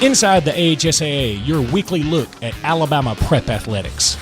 Inside the AHSAA, your weekly look at Alabama prep athletics.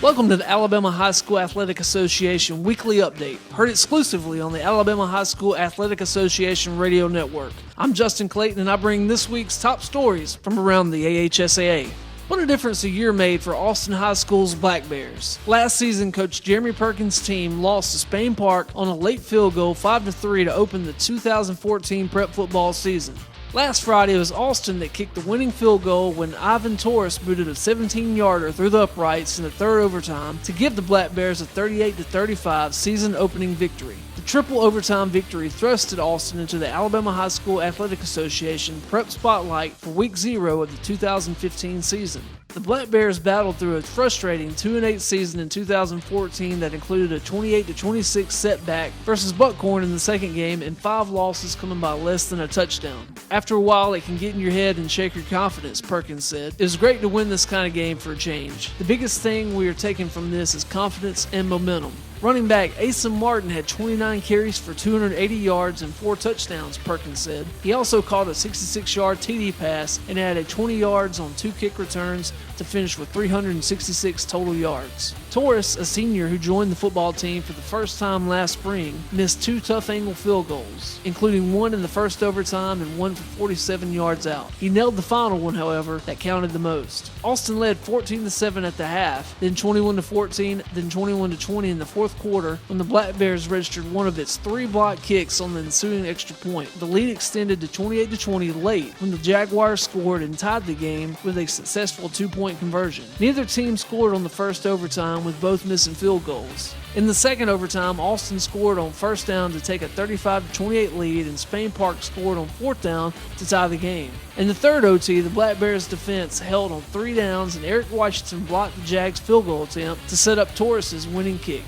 Welcome to the Alabama High School Athletic Association Weekly Update, heard exclusively on the Alabama High School Athletic Association Radio Network. I'm Justin Clayton, and I bring this week's top stories from around the AHSAA. What a difference a year made for Austin High School's Black Bears. Last season, Coach Jeremy Perkins' team lost to Spain Park on a late field goal 5-3 to open the 2014 prep football season. Last Friday, it was Austin that kicked the winning field goal when Ivan Torres booted a 17-yarder through the uprights in the third overtime to give the Black Bears a 38-35 season-opening victory. The triple overtime victory thrusted Austin into the Alabama High School Athletic Association prep spotlight for Week 0 of the 2015 season. The Black Bears battled through a frustrating 2-8 season in 2014 that included a 28-26 setback versus Buckhorn in the second game and 5 losses coming by less than a touchdown. After a while, it can get in your head and shake your confidence, Perkins said. It was great to win this kind of game for a change. The biggest thing we are taking from this is confidence and momentum. Running back AHSAA Martin had 29 carries for 280 yards and 4 touchdowns, Perkins said. He also caught a 66-yard TD pass and added 20 yards on 2 kick returns to finish with 366 total yards. Torres, a senior who joined the football team for the first time last spring, missed 2 tough angle field goals, including one in the first overtime and one for 47 yards out. He nailed the final one, however, that counted the most. Austin led 14-7 at the half, then 21-14, then 21-20 in the fourth quarter when the Black Bears registered one of its 3 block kicks on the ensuing extra point. The lead extended to 28-20 late when the Jaguars scored and tied the game with a successful 2-point conversion. Neither team scored on the first overtime, with both missing field goals. In the second overtime, Austin scored on first down to take a 35-28 lead, and Spain Park scored on fourth down to tie the game. In the third OT, the Black Bears defense held on 3 downs, and Eric Washington blocked the Jags' field goal attempt to set up Torres' winning kick.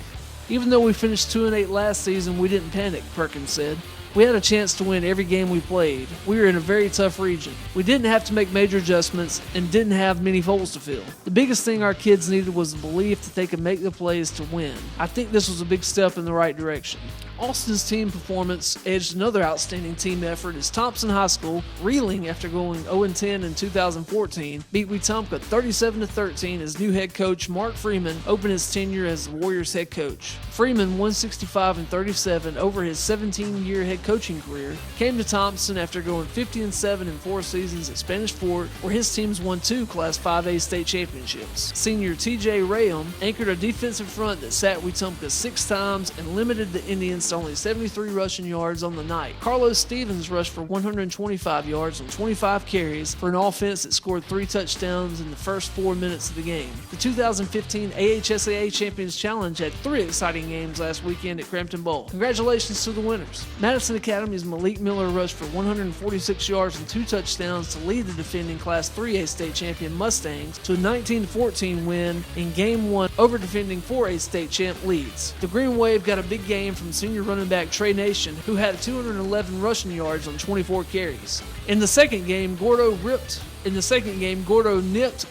Even though we finished 2-8 last season, we didn't panic, Perkins said. We had a chance to win every game we played. We were in a very tough region. We didn't have to make major adjustments and didn't have many holes to fill. The biggest thing our kids needed was the belief that they could make the plays to win. I think this was a big step in the right direction. Austin's team performance edged another outstanding team effort as Thompson High School, reeling after going 0-10 in 2014, beat Wetumpka 37-13 as new head coach Mark Freeman opened his tenure as the Warriors head coach. Freeman, 165-37 over his 17-year head coaching career, came to Thompson after going 50-7 in 4 seasons at Spanish Fort, where his teams won 2 Class 5A state championships. Senior TJ Rayam anchored a defensive front that sat Wetumpka 6 times and limited the Indians to only 73 rushing yards on the night. Carlos Stevens rushed for 125 yards on 25 carries for an offense that scored 3 touchdowns in the first 4 minutes of the game. The 2015 AHSAA Champions Challenge had 3 exciting games last weekend at Crampton Bowl. Congratulations to the winners. Madison Academy's Malik Miller rushed for 146 yards and 2 touchdowns to lead the defending Class 3A state champion Mustangs to a 19-14 win in Game 1 over defending 4A state champ Leeds. The Green Wave got a big game from senior running back Trey Nation, who had 211 rushing yards on 24 carries. In the second game, Gordo nipped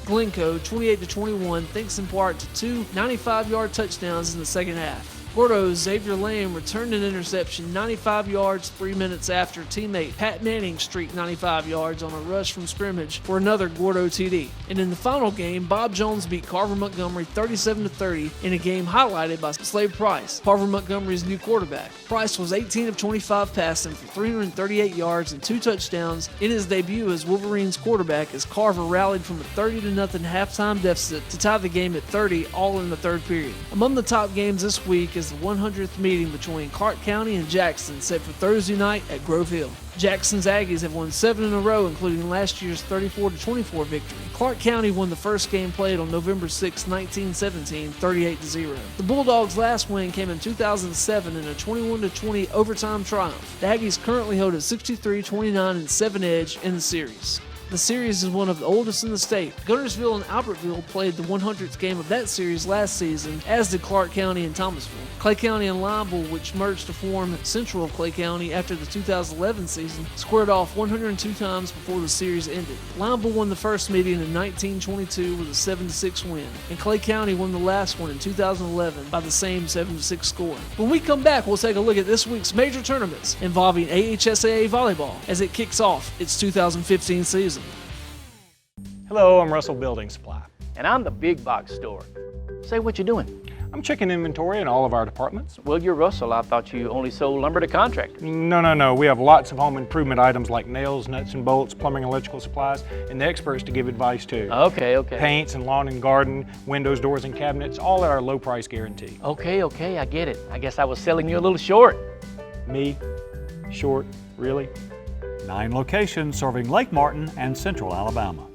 Glencoe 28-21, thanks in part to 2 95-yard touchdowns in the second half. Gordo's Xavier Lamb returned an interception 95 yards 3 minutes after teammate Pat Manning streaked 95 yards on a rush from scrimmage for another Gordo TD. And in the final game, Bob Jones beat Carver Montgomery 37-30 in a game highlighted by Slade Price, Carver Montgomery's new quarterback. Price was 18 of 25 passing for 338 yards and 2 touchdowns in his debut as Wolverines quarterback, as Carver rallied from a 30-0 halftime deficit to tie the game at 30, all in the third period. Among the top games this week is the 100th meeting between Clark County and Jackson, set for Thursday night at Grove Hill. Jackson's Aggies have won 7 in a row, including last year's 34-24 victory. Clark County won the first game played on November 6, 1917, 38-0. The Bulldogs' last win came in 2007 in a 21-20 overtime triumph. The Aggies currently hold a 63-29-7 edge in the series. The series is one of the oldest in the state. Guntersville and Albertville played the 100th game of that series last season, as did Clark County and Thomasville. Clay County and Lineville, which merged to form Central of Clay County after the 2011 season, squared off 102 times before the series ended. Lineville won the first meeting in 1922 with a 7-6 win, and Clay County won the last one in 2011 by the same 7-6 score. When we come back, we'll take a look at this week's major tournaments involving AHSAA volleyball as it kicks off its 2015 season. Hello, I'm Russell Building Supply. And I'm the big box store. Say, what you doing? I'm checking inventory in all of our departments. Well, you're Russell. I thought you only sold lumber to contractors. No. We have lots of home improvement items like nails, nuts and bolts, plumbing, electrical supplies, and the experts to give advice too. Okay. Paints and lawn and garden, windows, doors and cabinets, all at our low price guarantee. Okay, I get it. I guess I was selling you a little short. Me? Short? Really? 9 locations serving Lake Martin and Central Alabama.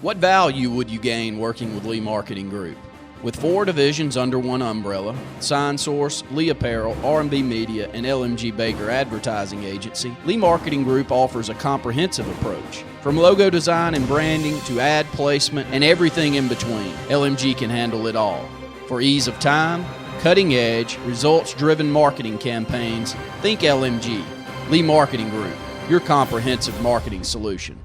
What value would you gain working with Lee Marketing Group? With 4 divisions under one umbrella, Sign Source, Lee Apparel, R&B Media, and LMG Baker Advertising Agency, Lee Marketing Group offers a comprehensive approach. From logo design and branding to ad placement and everything in between, LMG can handle it all. For ease of time, cutting edge, results-driven marketing campaigns, think LMG. Lee Marketing Group, your comprehensive marketing solution.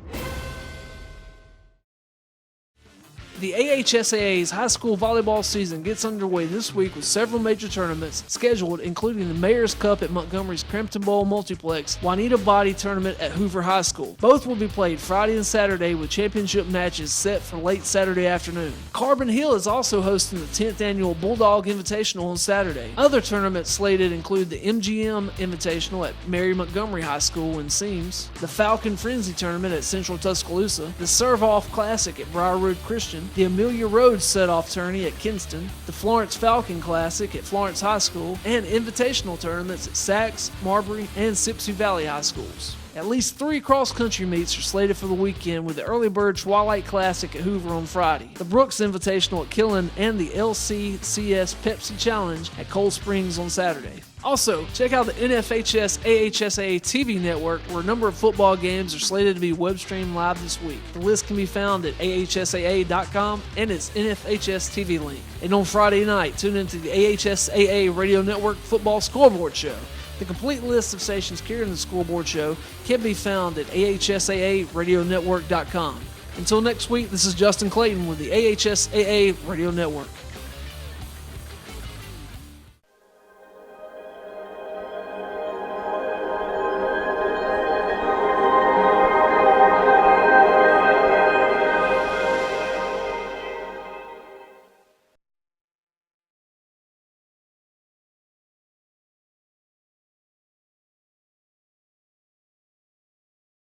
The AHSAA's high school volleyball season gets underway this week with several major tournaments scheduled, including the Mayor's Cup at Montgomery's Crampton Bowl Multiplex, Juanita Body Tournament at Hoover High School. Both will be played Friday and Saturday with championship matches set for late Saturday afternoon. Carbon Hill is also hosting the 10th annual Bulldog Invitational on Saturday. Other tournaments slated include the MGM Invitational at Mary Montgomery High School in Seams, the Falcon Frenzy Tournament at Central Tuscaloosa, the Serve-Off Classic at Briar Road Christian, the Amelia Road Set-Off Tourney at Kinston, the Florence Falcon Classic at Florence High School, and invitational tournaments at Sachs, Marbury, and Sipsey Valley High Schools. At least 3 cross-country meets are slated for the weekend, with the Early Bird Twilight Classic at Hoover on Friday, the Brooks Invitational at Killen, and the LCCS Pepsi Challenge at Cold Springs on Saturday. Also, check out the NFHS AHSAA TV network, where a number of football games are slated to be web-streamed live this week. The list can be found at AHSAA.com and its NFHS TV link. And on Friday night, tune into the AHSAA Radio Network Football Scoreboard Show. The complete list of stations carrying the scoreboard show can be found at AHSAARadionetwork.com. Until next week, this is Justin Clayton with the AHSAA Radio Network.